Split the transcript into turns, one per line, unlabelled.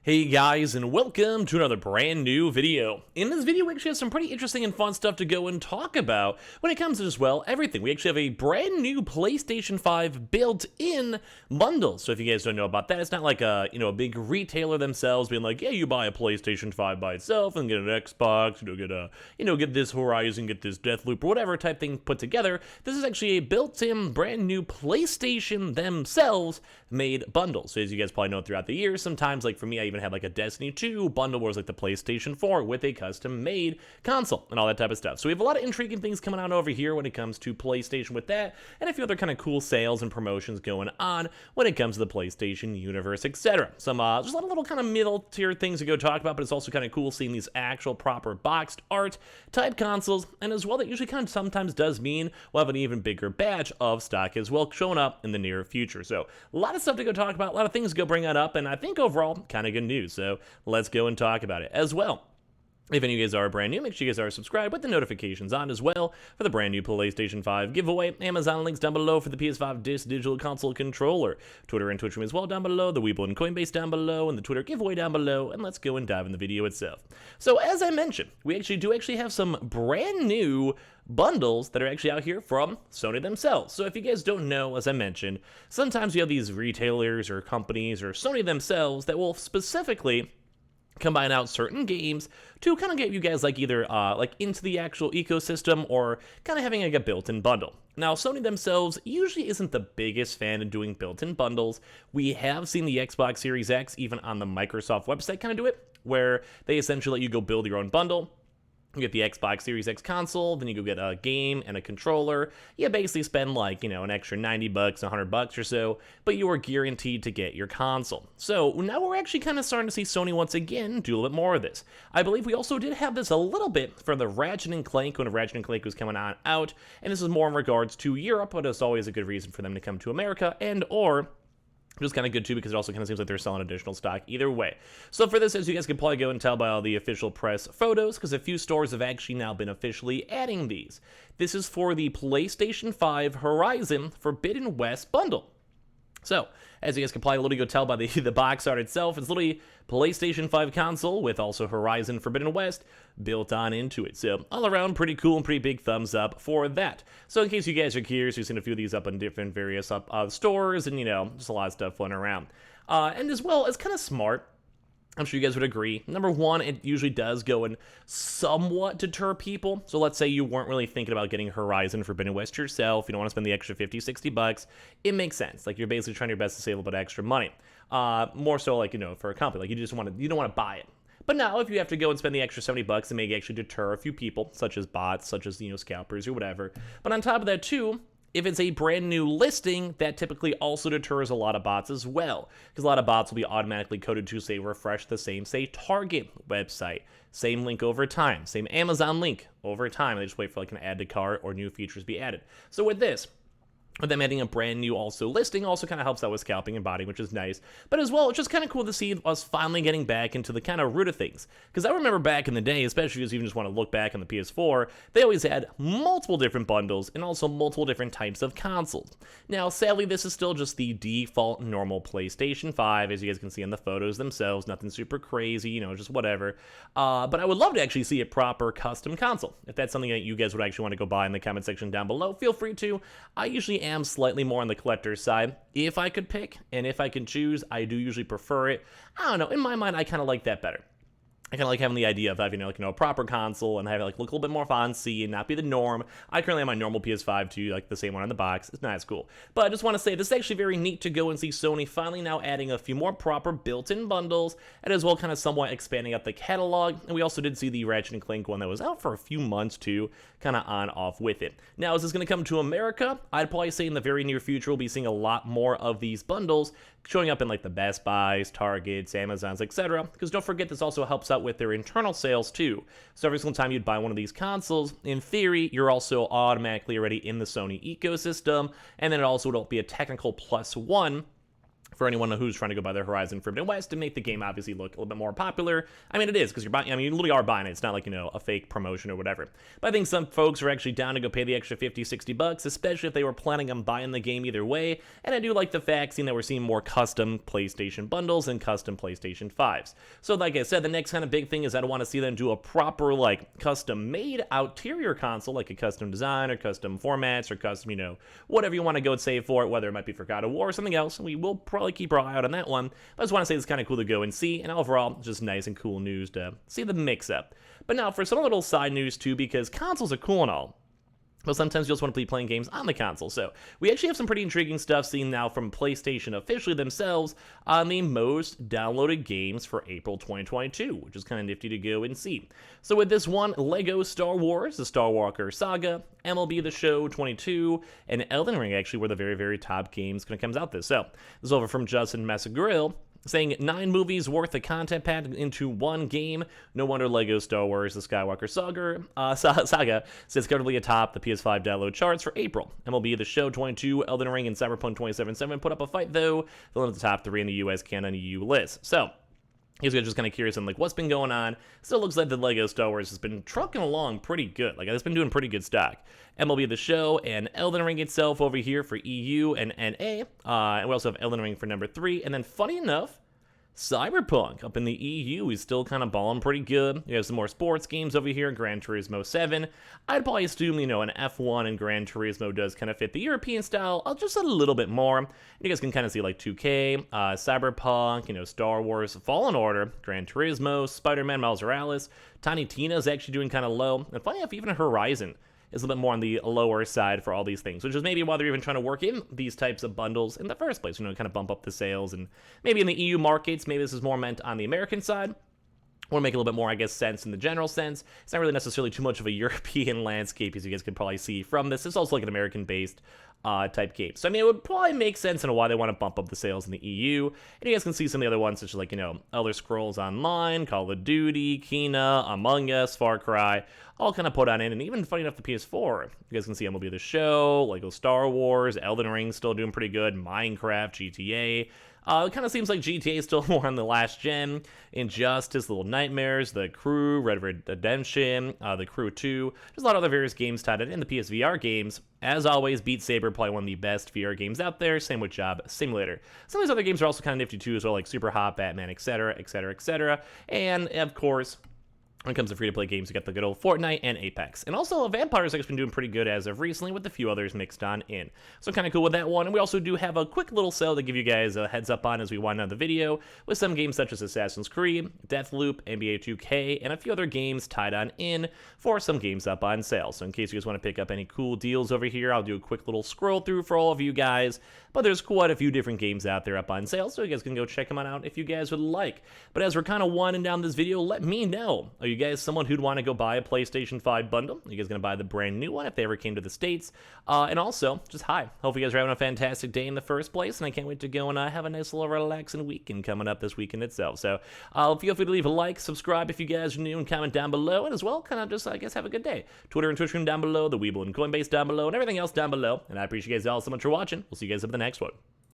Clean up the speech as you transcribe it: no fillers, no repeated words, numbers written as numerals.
Hey guys, and welcome to another brand new video. In this video, we actually have some pretty interesting and fun stuff to go and talk about when it comes to just, well, everything. We actually have a brand new PlayStation 5 built-in bundle. So if you guys don't know about that, it's not like a big retailer themselves being like, yeah, you buy a PlayStation 5 by itself and get an Xbox, get this Horizon, get this Deathloop, or whatever type thing put together. This is actually a built-in brand new PlayStation themselves made bundle. So as you guys probably know throughout the years, sometimes like for me, I even had like a Destiny 2 bundle where it was like the PlayStation 4 with a custom made console and all that type of stuff. So we have a lot of intriguing things coming on over here when it comes to PlayStation with that, and a few other kind of cool sales and promotions going on when it comes to the PlayStation universe, etc. Some just a lot of little kind of middle tier things to go talk about, but it's also kind of cool seeing these actual proper boxed art type consoles, and as well that usually kind of sometimes does mean we'll have an even bigger batch of stock as well showing up in the near future. So a lot of stuff to go talk about, a lot of things to go bring on up, and I think overall kind of good news. So let's go and talk about it as well. If any of you guys are brand new, make sure you guys are subscribed with the notifications on as well for the brand new PlayStation 5 giveaway. Amazon links down below for the PS5 Digital Console Controller. Twitter and Twitch room as well down below. The Weeble and Coinbase down below. And the Twitter giveaway down below. And let's go and dive in the video itself. So as I mentioned, we do have some brand new bundles that are actually out here from Sony themselves. So if you guys don't know, as I mentioned, sometimes you have these retailers or companies or Sony themselves that will specifically combine out certain games to kind of get you guys like either like into the actual ecosystem or kind of having like a built-in bundle. Now, Sony themselves usually isn't the biggest fan of doing built-in bundles. We have seen the Xbox Series X even on the Microsoft website kind of do it, where they essentially let you go build your own bundle. You get the Xbox Series X console, then you go get a game and a controller. You basically spend like, an extra $90, $100 or so, but you are guaranteed to get your console. So now we're actually kind of starting to see Sony once again do a little bit more of this. I believe we also did have this a little bit for the Ratchet & Clank when Ratchet & Clank was coming on out, and this is more in regards to Europe, but it's always a good reason for them to come to America and or which is kind of good too because it also kind of seems like they're selling additional stock either way. So for this, as you guys can probably go and tell by all the official press photos, because a few stores have actually now been officially adding these. This is for the PlayStation 5 Horizon Forbidden West bundle. So, as you guys can probably literally go tell by the box art itself, it's literally PlayStation 5 console with also Horizon Forbidden West built on into it. So, all around, pretty cool and pretty big thumbs up for that. So, in case you guys are curious, we've seen a few of these up on different various stores and, just a lot of stuff floating around. And as well, it's kind of smart. I'm sure you guys would agree. Number one, it usually does go and somewhat deter people. So let's say you weren't really thinking about getting Horizon Forbidden West yourself. You don't want to spend the extra $50, $60. It makes sense. Like you're basically trying your best to save a little bit of extra money. More so like, for a company, like you don't want to buy it. But now if you have to go and spend the extra $70, it may actually deter a few people, such as bots, such as, scalpers or whatever. But on top of that too, if it's a brand new listing, that typically also deters a lot of bots as well, because a lot of bots will be automatically coded to, say, refresh the same, say, Target website, same link over time, same Amazon link over time. They just wait for like an add to cart or new features be added. So with this, with them adding a brand new also listing also kind of helps out with scalping and botting, which is nice. But as well, it's just kind of cool to see us finally getting back into the kind of root of things. Because I remember back in the day, especially if you even just want to look back on the PS4, they always had multiple different bundles and also multiple different types of consoles. Now, sadly, this is still just the default normal PlayStation 5, as you guys can see in the photos themselves. Nothing super crazy, just whatever. But I would love to actually see a proper custom console. If that's something that you guys would actually want to go buy in the comment section down below, feel free to. I usually am slightly more on the collector's side. If I could pick and if I can choose, I do usually prefer it. I don't know, in my mind, I kind of like that better. I kind of like having the idea of having, a proper console and having it, look a little bit more fancy and not be the norm. I currently have my normal PS5 too, like the same one on the box. It's not as cool. But I just want to say, this is actually very neat to go and see Sony finally now adding a few more proper built-in bundles and as well kind of somewhat expanding up the catalog. And we also did see the Ratchet & Clank one that was out for a few months too, kind of on-off with it. Now, is this going to come to America? I'd probably say in the very near future, we'll be seeing a lot more of these bundles showing up in like the Best Buys, Targets, Amazons, etc. Because don't forget, this also helps out with their internal sales too. So every single time you'd buy one of these consoles, in theory, you're also automatically already in the Sony ecosystem, and then it also would be a technical +1 for anyone who's trying to go buy their Horizon Forbidden West to make the game obviously look a little bit more popular. I mean, it is, because you're buying, I mean, you literally are buying it. It's not like, a fake promotion or whatever. But I think some folks are actually down to go pay the extra 50, 60 bucks, especially if they were planning on buying the game either way. And I do like the fact, seeing that we're seeing more custom PlayStation bundles and custom PlayStation 5s. So like I said, the next kind of big thing is I want to see them do a proper, like, custom-made outerior console, like a custom design or custom formats or custom, whatever you want to go and save for it, whether it might be for God of War or something else. We will probably keep our eye out on that one, but I just want to say it's kind of cool to go and see, and overall, just nice and cool news to see the mix-up. But now, for some little side news too, because consoles are cool and all, but sometimes you just want to be playing games on the console. So we actually have some pretty intriguing stuff seen now from PlayStation officially themselves on the most downloaded games for April 2022, which is kind of nifty to go and see. So with this one, Lego Star Wars, the Star Walker Saga, MLB The Show 22, and Elden Ring actually were the very, very top games when it comes out this. So this is over from Justin Massagrill, saying 9 movies worth of content packed into one game. No wonder Lego Star Wars The Skywalker Saga sits comfortably atop the PS5 download charts for April. MLB The Show 22, Elden Ring, and Cyberpunk 2077 put up a fight, though, filling up the top 3 in the US, Canada, and EU list. So he's just kind of curious on, like, what's been going on. Still looks like the Lego Star Wars has been trucking along pretty good. Like, it's been doing pretty good stock. MLB The Show and Elden Ring itself over here for EU and NA. And we also have Elden Ring for number 3. And then, funny enough, Cyberpunk up in the EU is still kind of balling pretty good. You have some more sports games over here, Gran Turismo 7. I'd probably assume, an F1 and Gran Turismo does kind of fit the European style just a little bit more. You guys can kind of see like 2K, Cyberpunk, Star Wars, Fallen Order, Gran Turismo, Spider-Man, Miles Morales. Tiny Tina is actually doing kind of low. And funny enough, even Horizon is a little bit more on the lower side for all these things, which is maybe why they're even trying to work in these types of bundles in the first place, kind of bump up the sales. And maybe in the EU markets, maybe this is more meant on the American side, or make a little bit more, I guess, sense in the general sense. It's not really necessarily too much of a European landscape, as you guys can probably see from this. It's also like an American-based type game. So, I mean, it would probably make sense in why they want to bump up the sales in the EU. And you guys can see some of the other ones, such as, like, Elder Scrolls Online, Call of Duty, Kena, Among Us, Far Cry, all kind of put on in. And even, funny enough, the PS4, you guys can see MLB The Show, Lego Star Wars, Elden Ring still doing pretty good, Minecraft, GTA. It kind of seems like GTA is still more on the last gen. Injustice, Little Nightmares, The Crew, Red Dead Redemption, The Crew 2. There's a lot of other various games tied in the PSVR games. As always, Beat Saber, probably one of the best VR games out there. Same with Job Simulator. Some of these other games are also kind of nifty too, as well, like Super Hot, Batman, etc., etc., etc. And, of course, when it comes to free-to-play games, you got the good old Fortnite and Apex. And also, Vampire's actually been doing pretty good as of recently, with a few others mixed on in. So kind of cool with that one. And we also do have a quick little sale to give you guys a heads up on as we wind down the video, with some games such as Assassin's Creed, Deathloop, NBA 2K, and a few other games tied on in for some games up on sale. So in case you guys want to pick up any cool deals over here, I'll do a quick little scroll through for all of you guys. But there's quite a few different games out there up on sale, so you guys can go check them out if you guys would like. But as we're kind of winding down this video, let me know, are you guys someone who'd want to go buy a PlayStation 5 bundle? Are you guys going to buy the brand new one if they ever came to the States? And also, just hi. Hope you guys are having a fantastic day in the first place, and I can't wait to go and have a nice little relaxing weekend coming up this weekend itself. So feel free to leave a like, subscribe if you guys are new, and comment down below. And as well, kind of just, I guess, have a good day. Twitter and Twitch room down below, the Weeble and Coinbase down below, and everything else down below. And I appreciate you guys all so much for watching. We'll see you guys up in the next one.